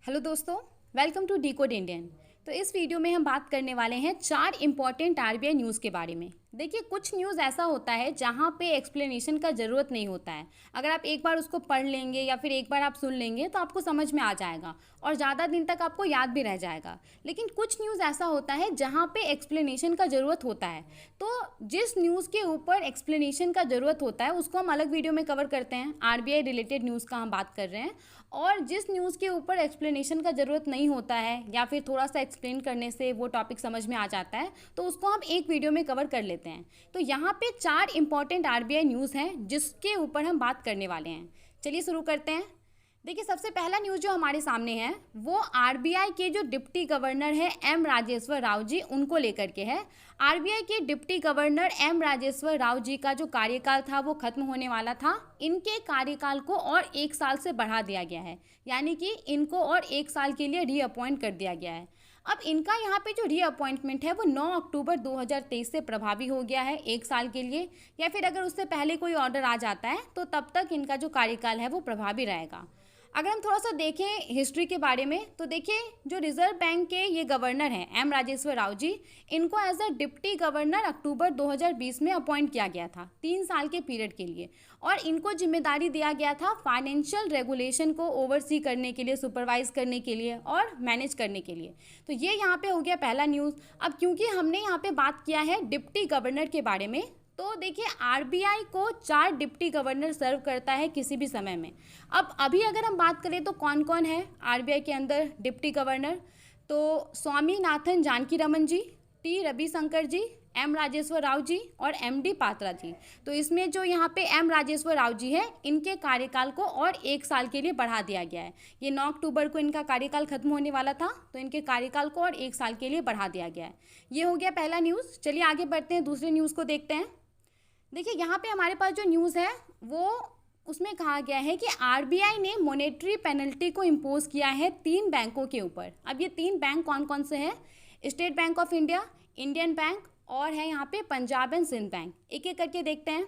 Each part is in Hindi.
हेलो दोस्तों, वेलकम टू डिकोड इंडियन। तो इस वीडियो में हम बात करने वाले हैं 4 इंपॉर्टेंट आरबीआई न्यूज़ के बारे में। देखिए, कुछ न्यूज़ ऐसा होता है जहाँ पे एक्सप्लेनेशन का ज़रूरत नहीं होता है। अगर आप एक बार उसको पढ़ लेंगे या फिर एक बार आप सुन लेंगे तो आपको समझ में आ जाएगा और ज़्यादा दिन तक आपको याद भी रह जाएगा। लेकिन कुछ न्यूज़ ऐसा होता है जहाँ पे एक्सप्लेनेशन का ज़रूरत होता है। तो जिस न्यूज़ के ऊपर एक्सप्लेनेशन का ज़रूरत होता है उसको हम अलग वीडियो में कवर करते हैं। आरबीआई रिलेटेड न्यूज़ का हम बात कर रहे हैं। और जिस न्यूज़ के ऊपर एक्सप्लेनेशन का ज़रूरत नहीं होता है या फिर थोड़ा सा एक्सप्लेन करने से वो टॉपिक समझ में आ जाता है तो उसको हम एक वीडियो में कवर कर लेते हैं। तो यहाँ पे 4 इंपॉर्टेंट आरबीआई न्यूज़ हैं जिसके ऊपर हम बात करने वाले हैं। चलिए शुरू करते हैं। देखिए, सबसे पहला न्यूज़ जो हमारे सामने है वो आरबीआई के जो डिप्टी गवर्नर है एम राजेश्वर राव जी उनको लेकर के है। आरबीआई के deputy governor M Rajeshwar Rao ji का जो कार्यकाल था वो खत्म होने वाला था। इनके कार्यकाल को और 1 साल से बढ़ा दिया गया है, यानी कि इनको और 1 साल के लिए रीअपॉइंट कर दिया गया है। अब इनका यहाँ पे जो रीअपॉइंटमेंट है वो 9 अक्टूबर 2023 से प्रभावी हो गया है 1 साल के लिए, या फिर अगर उससे पहले कोई ऑर्डर आ जाता है तो तब तक इनका जो कार्यकाल है वो प्रभावी रहेगा। अगर हम थोड़ा सा देखें हिस्ट्री के बारे में तो देखिए, जो रिजर्व बैंक के ये गवर्नर हैं एम राजेश्वर राव जी, इनको एज अ डिप्टी गवर्नर अक्टूबर 2020 में अपॉइंट किया गया था 3 साल के पीरियड के लिए। और इनको जिम्मेदारी दिया गया था फाइनेंशियल रेगुलेशन को ओवरसी करने के लिए, सुपरवाइज करने के लिए और मैनेज करने के लिए। तो ये यहाँ पे हो गया पहला न्यूज़। अब क्योंकि हमने यहाँ पे बात किया है डिप्टी गवर्नर के बारे में, तो देखिए आरबीआई को 4 डिप्टी गवर्नर सर्व करता है किसी भी समय में। अब अभी अगर हम बात करें तो कौन कौन है आरबीआई के अंदर डिप्टी गवर्नर, तो स्वामीनाथन जानकीरमन जी, टी रविशंकर जी, एम राजेश्वर राव जी और एमडी पात्रा जी। तो इसमें जो यहाँ पे एम राजेश्वर राव जी है इनके कार्यकाल को और 1 साल के लिए बढ़ा दिया गया है। ये 9 अक्टूबर को इनका कार्यकाल खत्म होने वाला था तो इनके कार्यकाल को और 1 साल के लिए बढ़ा दिया गया है। ये हो गया पहला न्यूज़। चलिए आगे बढ़ते हैं, दूसरे न्यूज़ को देखते हैं। देखिए, यहाँ पे हमारे पास जो न्यूज़ है वो उसमें कहा गया है कि आरबीआई ने मॉनेटरी पेनल्टी को इम्पोज किया है 3 बैंकों के ऊपर। अब ये 3 बैंक कौन कौन से हैं? State bank of India, Indian bank और है यहाँ पे पंजाब एंड सिंध बैंक। एक एक करके देखते हैं।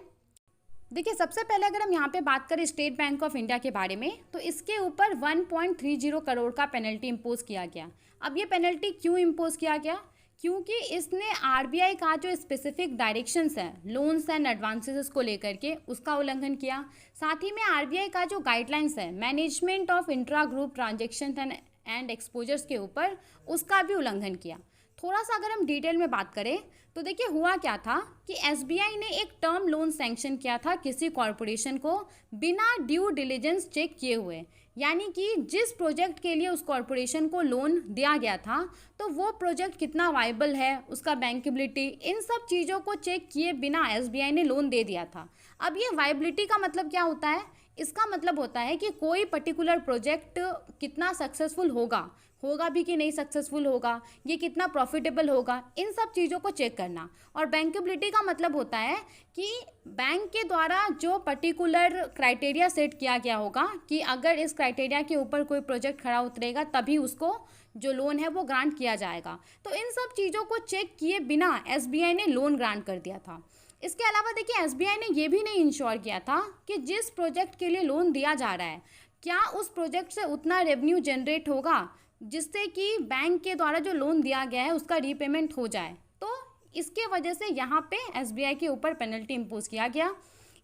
देखिए, सबसे पहले अगर हम यहाँ पे बात करें स्टेट बैंक ऑफ इंडिया के बारे में तो इसके ऊपर 1.30 करोड़ का पेनल्टी इम्पोज किया गया। अब ये पेनल्टी क्यों इम्पोज किया गया? क्योंकि इसने आरबीआई का जो स्पेसिफिक डायरेक्शंस है लोन्स एंड एडवांसेस को लेकर के उसका उल्लंघन किया। साथ ही में आरबीआई का जो गाइडलाइंस है management of intra group transaction and exposures के ऊपर उसका भी उल्लंघन किया। थोड़ा सा अगर हम डिटेल में बात करें तो देखिए, हुआ क्या था कि एसबीआई ने एक टर्म लोन सैंक्शन किया था किसी कॉरपोरेशन को बिना ड्यू डिलिजेंस चेक किए हुए। यानी कि जिस प्रोजेक्ट के लिए उस कॉरपोरेशन को लोन दिया गया था तो वो प्रोजेक्ट कितना वाइबल है, उसका बैंकेबिलिटी, इन सब चीज़ों को चेक किए बिना एसबीआई ने लोन दे दिया था। अब ये वाइबिलिटी का मतलब क्या होता है? इसका मतलब होता है कि कोई पर्टिकुलर प्रोजेक्ट कितना सक्सेसफुल होगा भी कि नहीं सक्सेसफुल होगा, ये कितना प्रॉफिटेबल होगा, इन सब चीज़ों को चेक करना। और बैंकेबिलिटी का मतलब होता है कि बैंक के द्वारा जो पर्टिकुलर क्राइटेरिया सेट किया गया होगा कि अगर इस क्राइटेरिया के ऊपर कोई प्रोजेक्ट खड़ा उतरेगा तभी उसको जो लोन है वो ग्रांट किया जाएगा। तो इन सब चीज़ों को चेक किए बिना एसबीआई ने लोन ग्रांट कर दिया था। इसके अलावा देखिए, एसबीआई ने ये भी नहीं इंश्योर किया था कि जिस प्रोजेक्ट के लिए लोन दिया जा रहा है क्या उस प्रोजेक्ट से उतना रेवेन्यू जनरेट होगा जिससे कि बैंक के द्वारा जो लोन दिया गया है उसका रीपेमेंट हो जाए। तो इसके वजह से यहाँ पे एसबीआई के ऊपर पेनल्टी इम्पोज किया गया।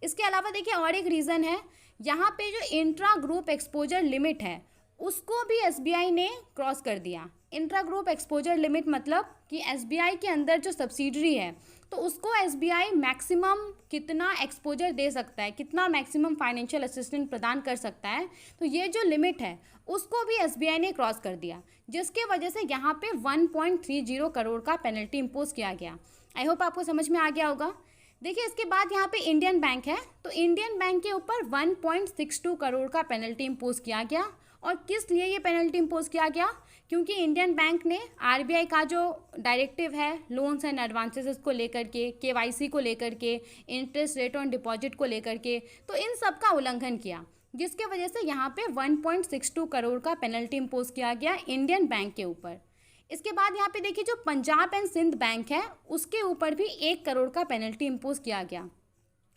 इसके अलावा देखिए और एक रीज़न है, यहाँ पे जो इंट्रा ग्रुप एक्सपोजर लिमिट है उसको भी एसबीआई ने क्रॉस कर दिया। इंट्रा ग्रुप एक्सपोजर लिमिट मतलब कि एसबीआई के अंदर जो सब्सिडरी है तो उसको एसबीआई मैक्सिमम कितना एक्सपोजर दे सकता है, कितना मैक्सिमम फाइनेंशियल असिस्टेंस प्रदान कर सकता है, तो ये जो लिमिट है उसको भी एसबीआई ने क्रॉस कर दिया, जिसके वजह से यहाँ पे 1.30 करोड़ का पेनल्टी इम्पोज किया गया। आई होप आपको समझ में आ गया होगा। देखिए, इसके बाद यहाँ पे इंडियन बैंक है तो इंडियन बैंक के ऊपर 1.62 करोड़ का पेनल्टी इम्पोज किया गया। और किस लिए ये पेनल्टी इम्पोज किया गया? क्योंकि इंडियन बैंक ने आरबीआई का जो डायरेक्टिव है लोन्स एंड एडवांसेस को लेकर के, केवाईसी को लेकर के, इंटरेस्ट रेट ऑन डिपॉजिट को लेकर के, तो इन सब का उल्लंघन किया, जिसके वजह से यहाँ पे 1.62 करोड़ का पेनल्टी इम्पोज किया गया इंडियन बैंक के ऊपर। इसके बाद यहाँ पे देखिए जो पंजाब एंड सिंध बैंक है उसके ऊपर भी 1 करोड़ का पेनल्टी इम्पोज किया गया।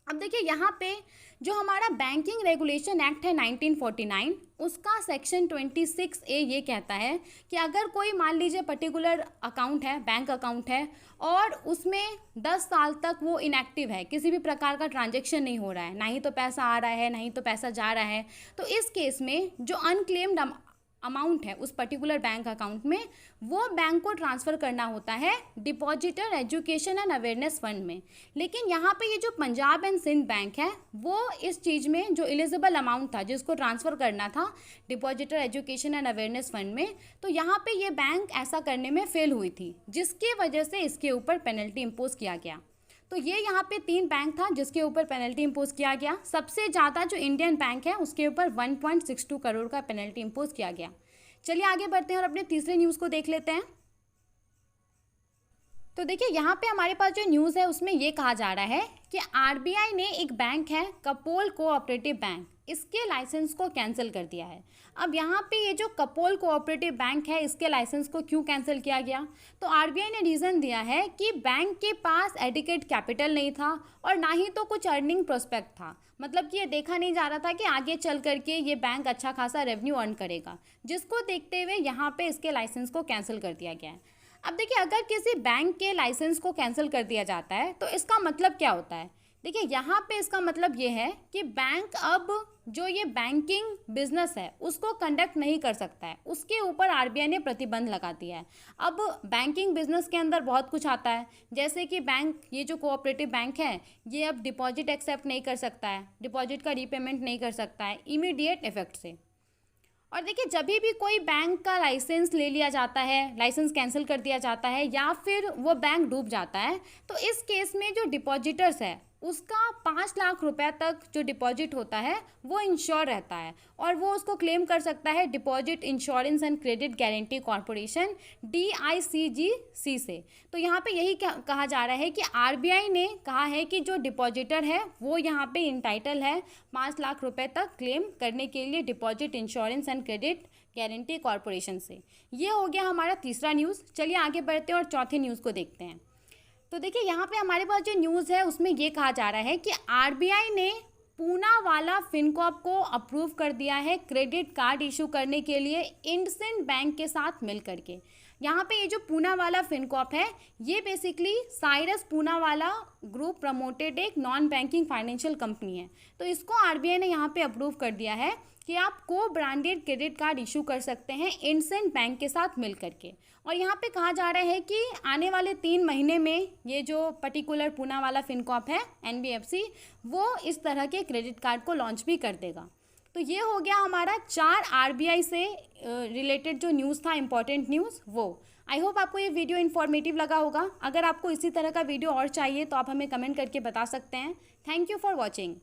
अब देखिए यहाँ पे जो हमारा बैंकिंग रेगुलेशन एक्ट है 1949, उसका सेक्शन 26A ये कहता है कि अगर कोई मान लीजिए पर्टिकुलर अकाउंट है, बैंक अकाउंट है, और उसमें 10 साल तक वो इनएक्टिव है, किसी भी प्रकार का ट्रांजैक्शन नहीं हो रहा है, ना ही तो पैसा आ रहा है, ना ही तो पैसा जा रहा है, तो इस केस में जो अनक्लेम्ड अमाउंट है उस पर्टिकुलर बैंक अकाउंट में, वो बैंक को ट्रांसफ़र करना होता है depositor education and awareness fund में। लेकिन यहाँ पे ये जो पंजाब एंड सिंध बैंक है, वो इस चीज़ में जो एलिजिबल अमाउंट था जिसको ट्रांसफ़र करना था depositor education and awareness fund में, तो यहाँ पे ये बैंक ऐसा करने में फेल हुई थी, जिसकी वजह से इसके ऊपर पेनल्टी इम्पोज किया गया। तो ये यहाँ पे 3 बैंक था जिसके ऊपर पेनल्टी इम्पोज किया गया। सबसे ज़्यादा जो इंडियन बैंक है उसके ऊपर 1.62 करोड़ का पेनल्टी इम्पोज किया गया। चलिए आगे बढ़ते हैं और अपने तीसरे न्यूज़ को देख लेते हैं। तो देखिए यहाँ पे हमारे पास जो न्यूज़ है उसमें ये कहा जा रहा है कि आरबीआई ने एक बैंक है कपोल कोऑपरेटिव बैंक, इसके लाइसेंस को कैंसिल कर दिया है। अब यहाँ पे ये जो कपोल कोऑपरेटिव बैंक है, इसके लाइसेंस को क्यों कैंसिल किया गया? तो आरबीआई ने रीज़न दिया है कि बैंक के पास एडिक्वेट कैपिटल नहीं था और ना ही तो कुछ अर्निंग प्रोस्पेक्ट था। मतलब कि ये देखा नहीं जा रहा था कि आगे चल करके ये बैंक अच्छा खासा रेवेन्यू अर्न करेगा, जिसको देखते हुए यहाँ पे इसके लाइसेंस को कैंसिल कर दिया गया है। अब देखिए अगर किसी बैंक के लाइसेंस को कैंसिल कर दिया जाता है तो इसका मतलब क्या होता है? देखिए यहाँ पे इसका मतलब ये है कि बैंक अब जो ये बैंकिंग बिजनेस है उसको कंडक्ट नहीं कर सकता है, उसके ऊपर आरबीआई ने प्रतिबंध लगा दिया है। अब बैंकिंग बिजनेस के अंदर बहुत कुछ आता है, जैसे कि बैंक, ये जो कोऑपरेटिव बैंक है, ये अब डिपॉजिट एक्सेप्ट नहीं कर सकता है, डिपॉजिट का रीपेमेंट नहीं कर सकता है इमीडिएट इफेक्ट से। और देखिए जब भी कोई बैंक का लाइसेंस ले लिया जाता है, लाइसेंस कैंसिल कर दिया जाता है या फिर वो बैंक डूब जाता है, तो इस केस में जो डिपॉजिटर्स है उसका 5 लाख रुपए तक जो डिपॉजिट होता है वो इंश्योर रहता है और वो उसको क्लेम कर सकता है deposit insurance and credit guarantee corporation DICGC से। तो यहाँ पे यही कहा जा रहा है कि आरबीआई ने कहा है कि जो डिपॉजिटर है वो यहाँ पे इंटाइटल है 5 लाख रुपए तक क्लेम करने के लिए deposit insurance and credit guarantee corporation से। ये हो गया हमारा तीसरा न्यूज़। चलिए आगे बढ़ते हैं और चौथे न्यूज़ को देखते हैं। तो देखिए यहाँ पे हमारे पास जो न्यूज़ है उसमें ये कहा जा रहा है कि आरबीआई ने पूनावाला फिनकॉर्प को अप्रूव कर दिया है क्रेडिट कार्ड इशू करने के लिए इंडसिंड बैंक के साथ मिल करके। यहाँ पे ये जो पूनावाला फिनकॉर्प है ये basically Cyrus Poonawalla group promoted एक नॉन बैंकिंग फाइनेंशियल कंपनी है। तो इसको आरबीआई ने यहाँ पे अप्रूव कर दिया है कि आप को ब्रांडेड क्रेडिट कार्ड इशू कर सकते हैं इंडसिंड बैंक के साथ मिल करके। और यहाँ पे कहा जा रहा है कि आने वाले 3 महीने में ये जो पर्टिकुलर पूनावाला फिनकॉर्प है NBFC, वो इस तरह के क्रेडिट कार्ड को लॉन्च भी कर देगा। तो ये हो गया हमारा 4 आरबीआई से रिलेटेड जो न्यूज़ था, इंपॉर्टेंट न्यूज़ वो। आई होप आपको ये वीडियो इन्फॉर्मेटिव लगा होगा। अगर आपको इसी तरह का वीडियो और चाहिए तो आप हमें कमेंट करके बता सकते हैं। Thank you for watching.